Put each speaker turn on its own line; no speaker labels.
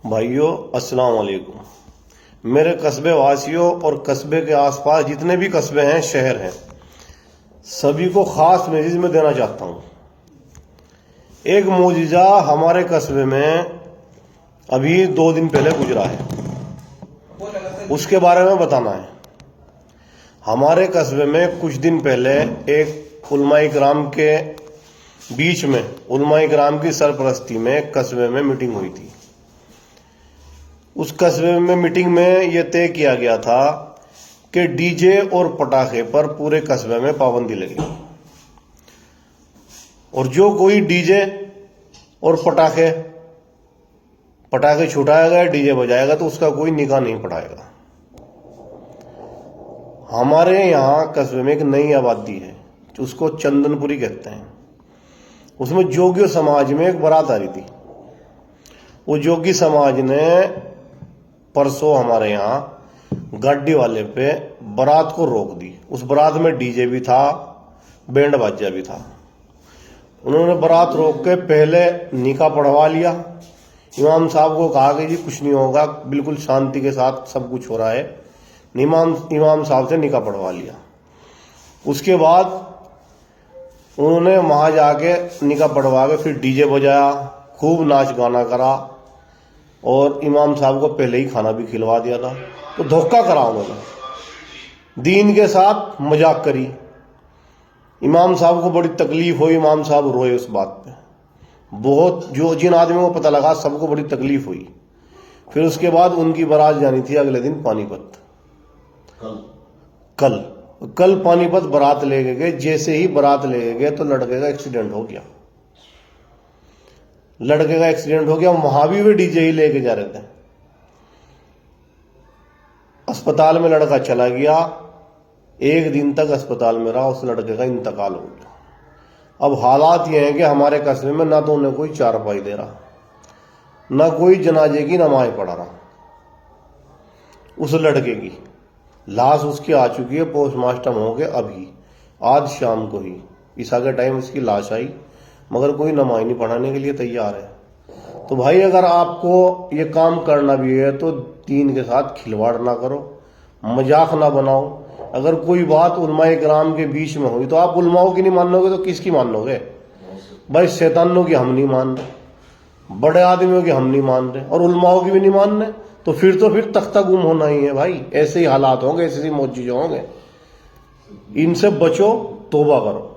भाइयों अस्सलाम वालेकुम। मेरे कस्बे वासियों और कस्बे के आसपास जितने भी कस्बे हैं, शहर हैं, सभी को खास मैसेज में देना चाहता हूँ। एक मोजिजा हमारे कस्बे में अभी 2 दिन पहले गुजरा है, उसके बारे में बताना है। हमारे कस्बे में कुछ दिन पहले एक उलमाए किराम के बीच में, उलमाए किराम की सरपरस्ती में कस्बे में मीटिंग हुई थी। उस कस्बे में मीटिंग में यह तय किया गया था कि डीजे और पटाखे पर पूरे कस्बे में पाबंदी लगेगी, और जो कोई डीजे और पटाखे छुटाएगा, डीजे बजाएगा, तो उसका कोई निकाह नहीं पढ़ाएगा। हमारे यहाँ कस्बे में एक नई आबादी है, उसको चंदनपुरी कहते हैं। उसमें जोगी समाज में एक बारात आ रही थी। वो जोगी समाज ने परसों हमारे यहाँ गाड़ी वाले पे बारात को रोक दी। उस बारात में डीजे भी था, बैंड बाजा भी था। उन्होंने बारात रोक के पहले निकाह पढ़वा लिया। इमाम साहब को कहा कि जी कुछ नहीं होगा, बिल्कुल शांति के साथ सब कुछ हो रहा है। इमाम साहब से निकाह पढ़वा लिया। उसके बाद उन्होंने वहां जाके निकाह पढ़वा के फिर डीजे बजाया, खूब नाच गाना करा, और इमाम साहब को पहले ही खाना भी खिलवा दिया था। तो धोखा करा उन्होंने, दीन के साथ मजाक करी। इमाम साहब को बड़ी तकलीफ हुई, इमाम साहब रोए उस बात पे बहुत। जो जिन आदमियों को पता लगा सबको बड़ी तकलीफ हुई। फिर उसके बाद उनकी बारात जानी थी अगले दिन पानीपत। कल पानीपत बारात ले गए। जैसे ही बारात ले गए तो लड़के का एक्सीडेंट हो गया। वहां भी वे डीजे ही लेके जा रहे थे। अस्पताल में लड़का चला गया। 1 दिन तक अस्पताल में रहा, उस लड़के का इंतकाल हो गया। अब हालात ये हैं कि हमारे कस्बे में ना तो उन्हें कोई चारपाई दे रहा, ना कोई जनाजे की नमाज पढ़ा रहा। उस लड़के की लाश उसकी आ चुकी है, पोस्टमार्टम हो गया। अभी आज शाम को ही ईसा के टाइम उसकी लाश आई, मगर कोई नमाज नहीं पढ़ाने के लिए तैयार है। तो भाई अगर आपको ये काम करना भी है तो दीन के साथ खिलवाड़ ना करो, मजाक ना बनाओ। अगर कोई बात उलमाए किराम के बीच में हुई तो आप उलमाओं की नहीं मानोगे तो किसकी मानोगे? भाई शैतानों की हम नहीं मान रहे, बड़े आदमियों की हम नहीं मान रहे, और उलमाओं की भी नहीं मान रहे, तो फिर तख्ता गुम होना ही है भाई। ऐसे ही हालात होंगे, ऐसे ही मौजूद होंगे। इनसे बचो, तौबा करो।